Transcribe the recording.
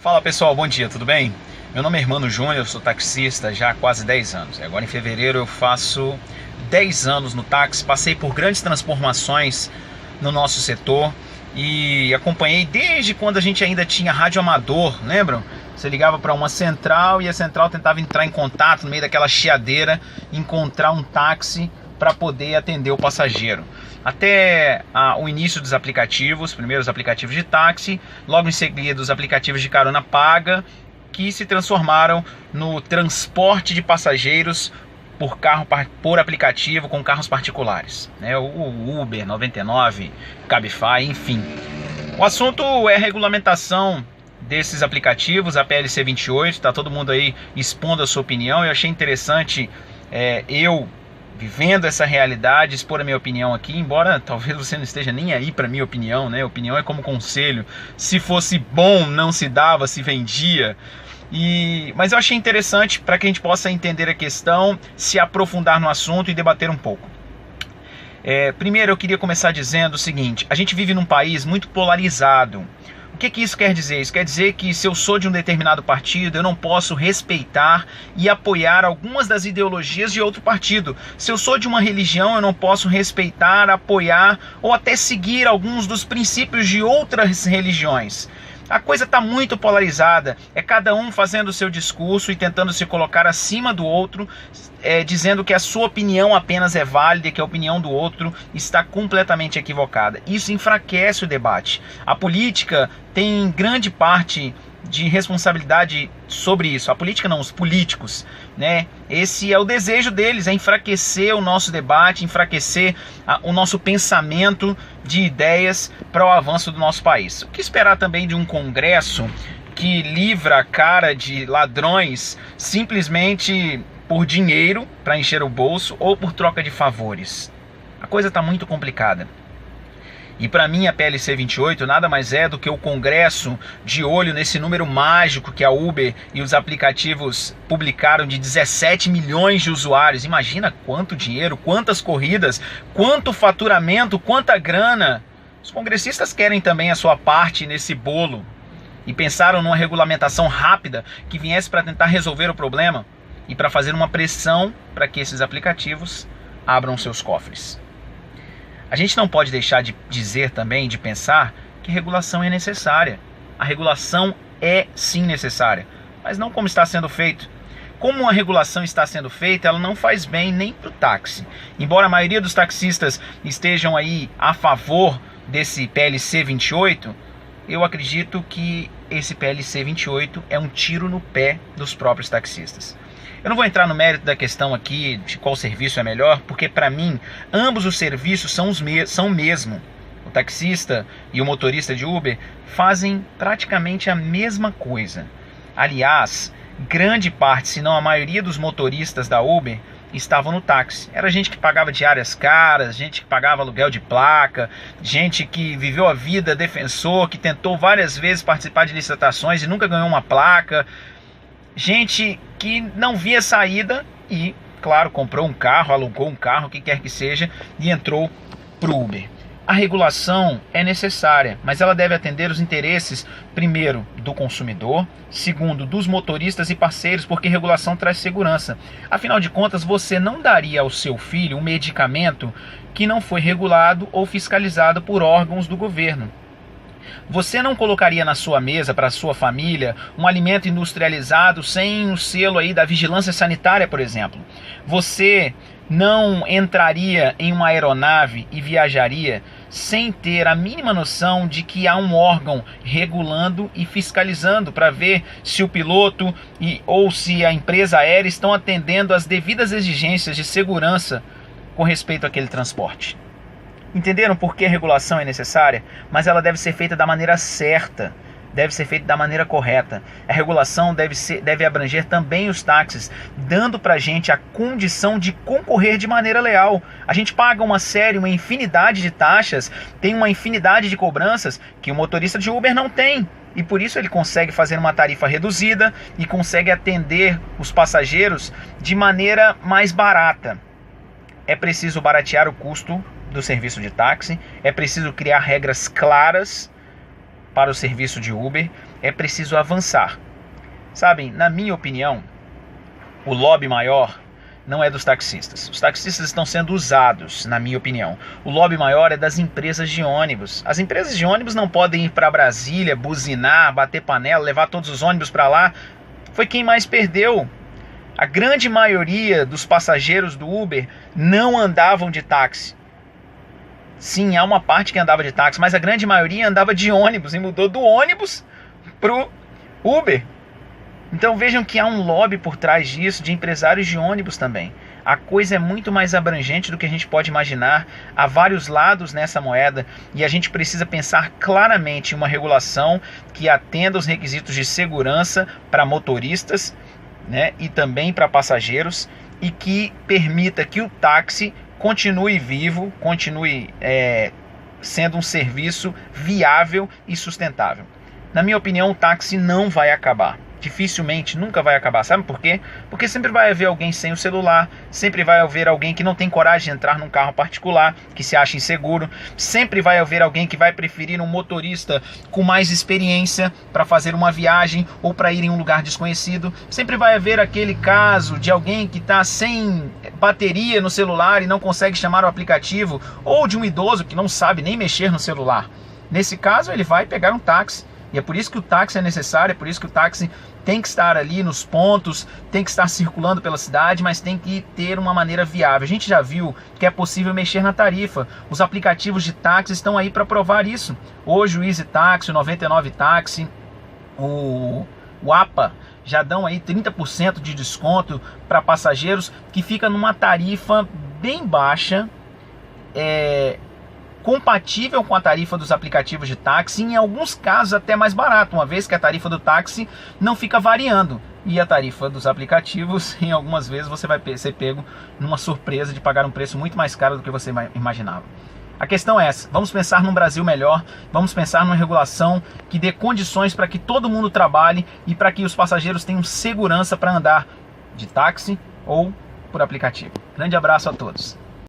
Fala pessoal, bom dia, tudo bem? Meu nome é Hermano Júnior, eu sou taxista já há quase 10 anos. Agora em fevereiro eu faço 10 anos no táxi, passei por grandes transformações no nosso setor e acompanhei desde quando a gente ainda tinha rádio amador, lembram? Você ligava para uma central e a central tentava entrar em contato no meio daquela chiadeira, encontrar um táxi para poder atender o passageiro. Até o início dos aplicativos, primeiros aplicativos de táxi, logo em seguida os aplicativos de carona paga, que se transformaram no transporte de passageiros por aplicativo com carros particulares, né? O Uber, 99, Cabify, enfim. O assunto é a regulamentação desses aplicativos, a PLC 28, está todo mundo aí expondo a sua opinião. Eu achei interessante eu vivendo essa realidade, expor a minha opinião aqui, embora talvez você não esteja nem aí para minha opinião, né? Opinião é como conselho. Se fosse bom, não se dava, se vendia. Mas eu achei interessante para que a gente possa entender a questão, se aprofundar no assunto e debater um pouco. Primeiro eu queria começar dizendo o seguinte: a gente vive num país muito polarizado. O que isso quer dizer? Isso quer dizer que se eu sou de um determinado partido, eu não posso respeitar e apoiar algumas das ideologias de outro partido. Se eu sou de uma religião, eu não posso respeitar, apoiar ou até seguir alguns dos princípios de outras religiões. A coisa está muito polarizada, é cada um fazendo o seu discurso e tentando se colocar acima do outro, dizendo que a sua opinião apenas é válida e que a opinião do outro está completamente equivocada. Isso enfraquece o debate. A política tem grande parte de responsabilidade sobre isso. A política não, os políticos, né? Esse é o desejo deles, é enfraquecer o nosso debate, enfraquecer o nosso pensamento de ideias para o avanço do nosso país. O que esperar também de um Congresso que livra a cara de ladrões simplesmente por dinheiro para encher o bolso ou por troca de favores? A coisa está muito complicada. E para mim a PLC 28 nada mais é do que o Congresso de olho nesse número mágico que a Uber e os aplicativos publicaram de 17 milhões de usuários. Imagina quanto dinheiro, quantas corridas, quanto faturamento, quanta grana. Os congressistas querem também a sua parte nesse bolo e pensaram numa regulamentação rápida que viesse para tentar resolver o problema e para fazer uma pressão para que esses aplicativos abram seus cofres. A gente não pode deixar de dizer também, de pensar, que regulação é necessária. A regulação é sim necessária, mas não como está sendo feito. Como a regulação está sendo feita, ela não faz bem nem para o táxi. Embora a maioria dos taxistas estejam aí a favor desse PLC 28, eu acredito que esse PLC 28 é um tiro no pé dos próprios taxistas. Eu não vou entrar no mérito da questão aqui de qual serviço é melhor, porque para mim ambos os serviços são o mesmo. O taxista e o motorista de Uber fazem praticamente a mesma coisa. Aliás, grande parte, se não a maioria dos motoristas da Uber estavam no táxi. Era gente que pagava diárias caras, gente que pagava aluguel de placa, gente que viveu a vida defensor, que tentou várias vezes participar de licitações e nunca ganhou uma placa. Gente que não via saída e, claro, comprou um carro, alugou um carro, o que quer que seja, e entrou para o Uber. A regulação é necessária, mas ela deve atender os interesses, primeiro, do consumidor, segundo, dos motoristas e parceiros, porque regulação traz segurança. Afinal de contas, você não daria ao seu filho um medicamento que não foi regulado ou fiscalizado por órgãos do governo. Você não colocaria na sua mesa para a sua família um alimento industrializado sem o selo aí da vigilância sanitária, por exemplo. Você não entraria em uma aeronave e viajaria sem ter a mínima noção de que há um órgão regulando e fiscalizando para ver se o piloto ou se a empresa aérea estão atendendo às devidas exigências de segurança com respeito àquele transporte. Entenderam por que a regulação é necessária? Mas ela deve ser feita da maneira certa, deve ser feita da maneira correta. A regulação deve abranger também os táxis, dando para a gente a condição de concorrer de maneira leal. A gente paga uma infinidade de taxas, tem uma infinidade de cobranças que o motorista de Uber não tem. E por isso ele consegue fazer uma tarifa reduzida e consegue atender os passageiros de maneira mais barata. É preciso baratear o custo do serviço de táxi, é preciso criar regras claras para o serviço de Uber, é preciso avançar. Sabem, na minha opinião, o lobby maior não é dos taxistas. Os taxistas estão sendo usados, na minha opinião. O lobby maior é das empresas de ônibus. As empresas de ônibus não podem ir para Brasília, buzinar, bater panela, levar todos os ônibus para lá. Foi quem mais perdeu. A grande maioria dos passageiros do Uber não andavam de táxi. Sim, há uma parte que andava de táxi, mas a grande maioria andava de ônibus e mudou do ônibus pro Uber. Então vejam que há um lobby por trás disso, de empresários de ônibus também. A coisa é muito mais abrangente do que a gente pode imaginar. Há vários lados nessa moeda e a gente precisa pensar claramente em uma regulação que atenda os requisitos de segurança para motoristas, né, e também para passageiros, e que permita que o táxi continue vivo, continue sendo um serviço viável e sustentável. Na minha opinião, o táxi não vai acabar. Dificilmente, nunca vai acabar. Sabe por quê? Porque sempre vai haver alguém sem o celular, sempre vai haver alguém que não tem coragem de entrar num carro particular, que se acha inseguro, sempre vai haver alguém que vai preferir um motorista com mais experiência para fazer uma viagem ou para ir em um lugar desconhecido, sempre vai haver aquele caso de alguém que está sem bateria no celular e não consegue chamar o aplicativo, ou de um idoso que não sabe nem mexer no celular. Nesse caso, ele vai pegar um táxi. E é por isso que o táxi é necessário, é por isso que o táxi tem que estar ali nos pontos, tem que estar circulando pela cidade, mas tem que ter uma maneira viável. A gente já viu que é possível mexer na tarifa. Os aplicativos de táxi estão aí para provar isso. Hoje o Easy Táxi, o 99 Táxi, o APA já dão aí 30% de desconto para passageiros, que fica numa tarifa bem baixa, compatível com a tarifa dos aplicativos de táxi, em alguns casos até mais barato, uma vez que a tarifa do táxi não fica variando, e a tarifa dos aplicativos, em algumas vezes você vai ser pego numa surpresa de pagar um preço muito mais caro do que você imaginava. A questão é essa: vamos pensar num Brasil melhor, vamos pensar numa regulação que dê condições para que todo mundo trabalhe e para que os passageiros tenham segurança para andar de táxi ou por aplicativo. Grande abraço a todos.